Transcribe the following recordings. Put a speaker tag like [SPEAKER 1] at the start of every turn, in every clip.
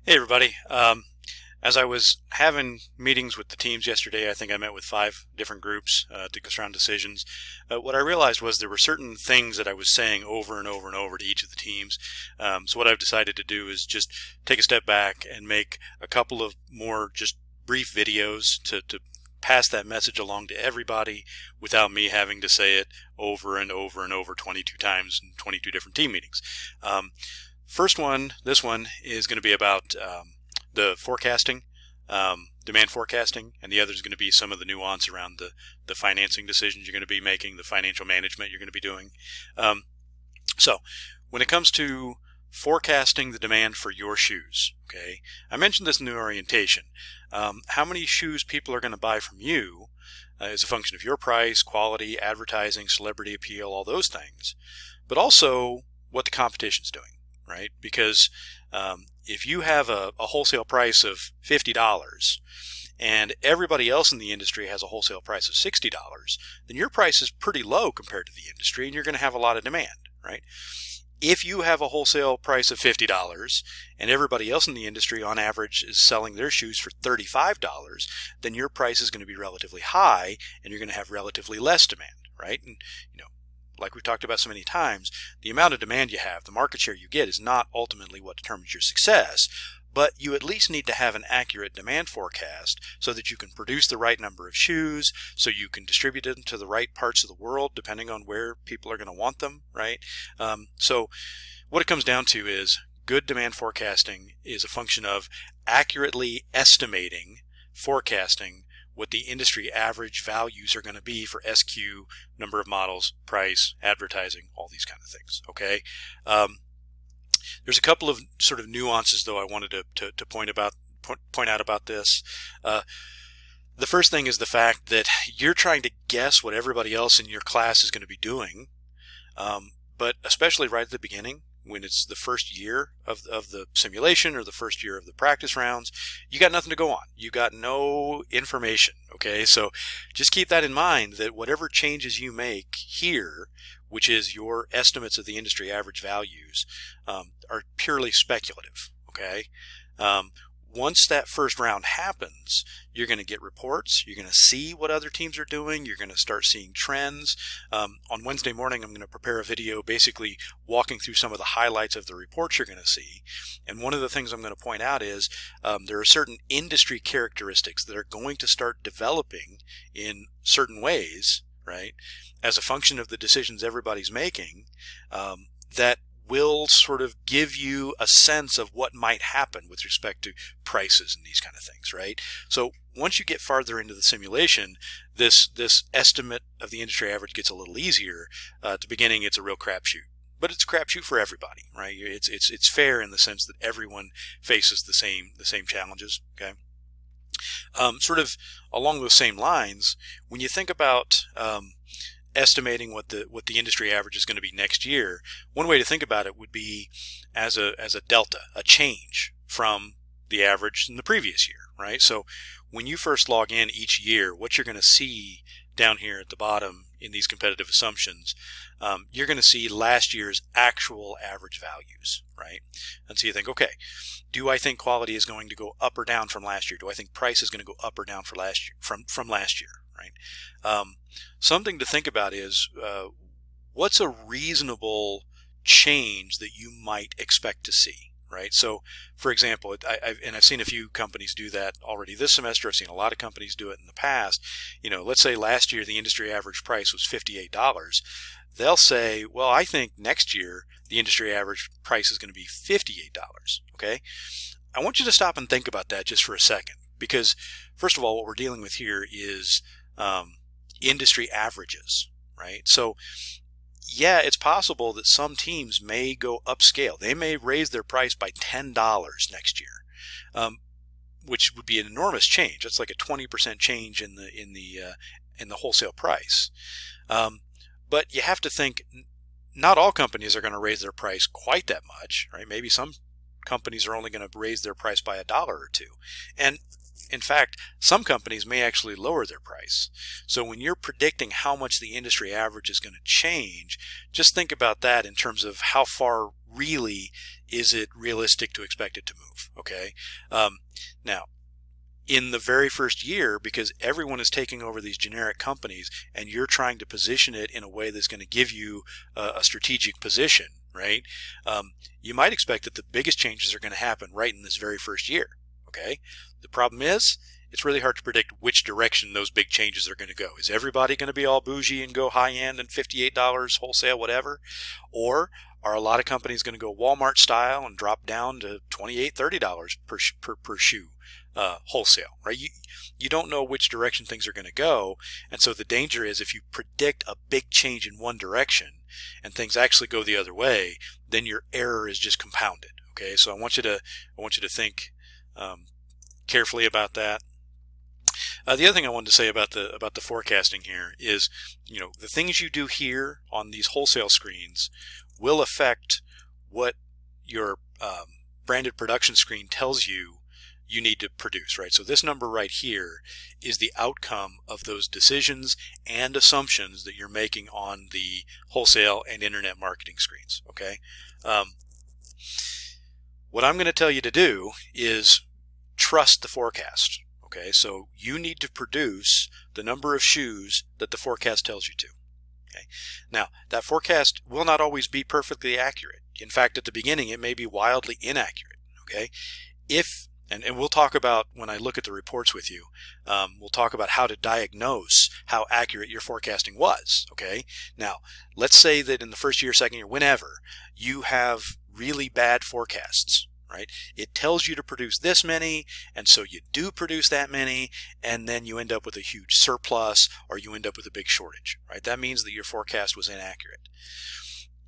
[SPEAKER 1] Hey everybody. As I was having meetings with the teams yesterday, I think I met with 5 different groups to go around decisions. What I realized was there were certain things that I was saying over and over and over to each of the teams. So what I've decided to do is just take a step back and make a couple of more just brief videos to pass that message along to everybody without me having to say it over and over and over 22 times in 22 different team meetings. First one, this one is going to be about the forecasting, demand forecasting, and the other is going to be some of the nuance around the financing decisions you're going to be making, the financial management you're going to be doing. So when it comes to forecasting the demand for your shoes, okay, I mentioned this in the orientation. How many shoes people are going to buy from you is a function of your price, quality, advertising, celebrity appeal, all those things, but also what the competition's doing. Right? Because if you have a wholesale price of $50 and everybody else in the industry has a wholesale price of $60, then your price is pretty low compared to the industry and you're going to have a lot of demand, right? If you have a wholesale price of $50 and everybody else in the industry on average is selling their shoes for $35, then your price is going to be relatively high and you're going to have relatively less demand, right? And like we've talked about so many times, the amount of demand you have, the market share you get, is not ultimately what determines your success, but you at least need to have an accurate demand forecast so that you can produce the right number of shoes, so you can distribute them to the right parts of the world depending on where people are going to want them, right? So what it comes down to is good demand forecasting is a function of accurately estimating, forecasting what the industry average values are going to be for SQ, number of models, price, advertising, all these kind of things. Okay. There's a couple of sort of nuances though I wanted to point out about this. The first thing is the fact that you're trying to guess what everybody else in your class is going to be doing, but especially right at the beginning, when it's the first year of the simulation or the first year of the practice rounds, you got nothing to go on. You got no information, okay? So just keep that in mind, that whatever changes you make here, which is your estimates of the industry average values, are purely speculative, okay? Once that first round happens, you're going to get reports. You're going to see what other teams are doing. You're going to start seeing trends. On Wednesday morning, I'm going to prepare a video basically walking through some of the highlights of the reports you're going to see. And one of the things I'm going to point out is there are certain industry characteristics that are going to start developing in certain ways, right, as a function of the decisions everybody's making, that will sort of give you a sense of what might happen with respect to prices and these kind of things, right? So once you get farther into the simulation, this estimate of the industry average gets a little easier. At the beginning, it's a real crapshoot, but it's a crapshoot for everybody, right? It's fair in the sense that everyone faces the same challenges. Okay. Sort of along those same lines, when you think about estimating what the industry average is going to be next year, one way to think about it would be as a delta, a change from the average in the previous year, right? So when you first log in each year, what you're going to see down here at the bottom in these competitive assumptions, you're going to see last year's actual average values, right? And so you think, okay, do I think quality is going to go up or down from last year? Do I think price is going to go up or down for last year, from last year, right? Something to think about is what's a reasonable change that you might expect to see, right? So, for example, I've seen a few companies do that already this semester. I've seen a lot of companies do it in the past. Let's say last year the industry average price was $58. They'll say, well, I think next year the industry average price is going to be $58. Okay, I want you to stop and think about that just for a second, because first of all, what we're dealing with here is industry averages, right? So yeah, it's possible that some teams may go upscale. They may raise their price by $10 next year, which would be an enormous change. That's like a 20% change in the wholesale price. But you have to think, not all companies are going to raise their price quite that much, right? Maybe some companies are only going to raise their price by $1 or $2. And in fact, some companies may actually lower their price. So when you're predicting how much the industry average is going to change, just think about that in terms of how far really is it realistic to expect it to move. Okay. Now, in the very first year, because everyone is taking over these generic companies and you're trying to position it in a way that's going to give you a strategic position, right? You might expect that the biggest changes are going to happen right in this very first year. Okay. The problem is, it's really hard to predict which direction those big changes are going to go. Is everybody going to be all bougie and go high end and $58 wholesale, whatever? Or are a lot of companies going to go Walmart style and drop down to $28, $30 per shoe wholesale, right? You don't know which direction things are going to go. And so the danger is if you predict a big change in one direction and things actually go the other way, then your error is just compounded. Okay. So I want you to think carefully about that. The other thing I wanted to say about the forecasting here is, the things you do here on these wholesale screens will affect what your branded production screen tells you need to produce, right? So this number right here is the outcome of those decisions and assumptions that you're making on the wholesale and internet marketing screens. Okay. What I'm going to tell you to do is trust the forecast. Okay, so you need to produce the number of shoes that the forecast tells you to. Okay, now that forecast will not always be perfectly accurate. In fact, at the beginning, it may be wildly inaccurate. Okay, and we'll talk about, when I look at the reports with you, we'll talk about how to diagnose how accurate your forecasting was. Okay, now let's say that in the first year, second year, whenever you have really bad forecasts. Right? It tells you to produce this many, and so you do produce that many, and then you end up with a huge surplus, or you end up with a big shortage. Right? That means that your forecast was inaccurate.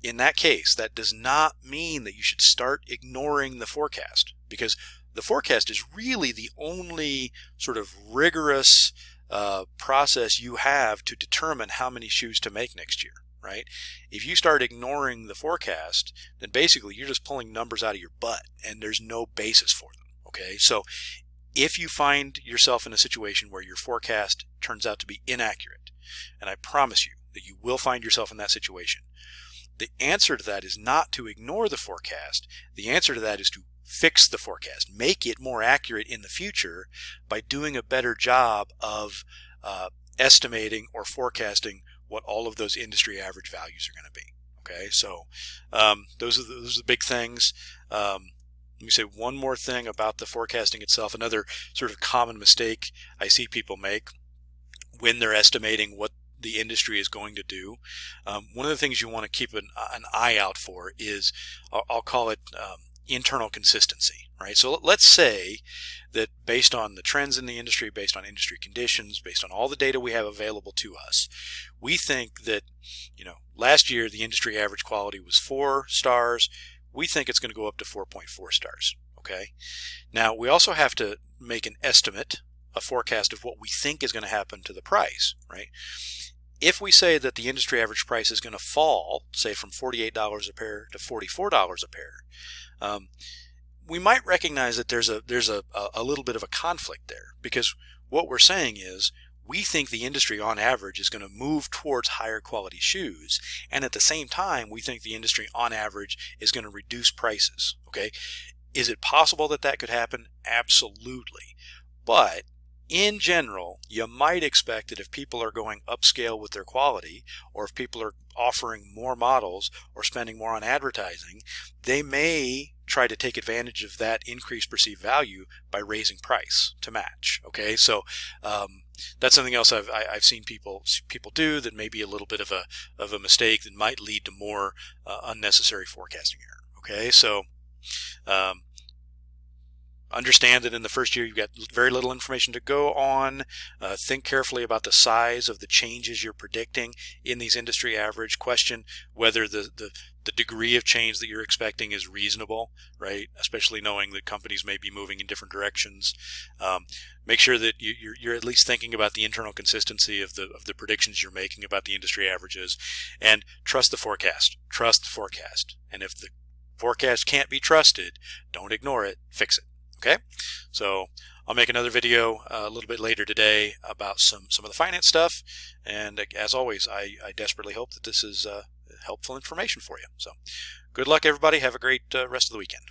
[SPEAKER 1] In that case, that does not mean that you should start ignoring the forecast, because the forecast is really the only sort of rigorous process you have to determine how many shoes to make next year. Right? If you start ignoring the forecast, then basically you're just pulling numbers out of your butt and there's no basis for them. Okay, so if you find yourself in a situation where your forecast turns out to be inaccurate, and I promise you that you will find yourself in that situation, the answer to that is not to ignore the forecast. The answer to that is to fix the forecast, make it more accurate in the future by doing a better job of estimating or forecasting what all of those industry average values are going to be. Okay, so those are the big things. Let me say one more thing about the forecasting itself. Another sort of common mistake I see people make when they're estimating what the industry is going to do. One of the things you want to keep an eye out for is, I'll call it internal consistency, right? So let's say that based on the trends in the industry, based on industry conditions, based on all the data we have available to us, we think that, last year the industry average quality was 4 stars. We think it's going to go up to 4.4 stars. Okay. Now we also have to make an estimate, a forecast of what we think is going to happen to the price, right? If we say that the industry average price is going to fall, say from $48 a pair to $44 a pair, we might recognize that there's a little bit of a conflict there, because what we're saying is we think the industry on average is going to move towards higher quality shoes, and at the same time we think the industry on average is going to reduce prices. Okay, is it possible that that could happen? Absolutely. But in general, you might expect that if people are going upscale with their quality, or if people are offering more models or spending more on advertising, they may try to take advantage of that increased perceived value by raising price to match. Okay, so that's something else I've seen people do that may be a little bit of a mistake that might lead to more unnecessary forecasting error. Okay, so understand that in the first year you've got very little information to go on. Think carefully about the size of the changes you're predicting in these industry average. Question whether the degree of change that you're expecting is reasonable, right? Especially knowing that companies may be moving in different directions. Make sure that you're at least thinking about the internal consistency of the predictions you're making about the industry averages, and trust the forecast. Trust the forecast. And if the forecast can't be trusted, don't ignore it, fix it. Okay, so I'll make another video a little bit later today about some of the finance stuff, and as always, I desperately hope that this is helpful information for you. So good luck, everybody. Have a great rest of the weekend.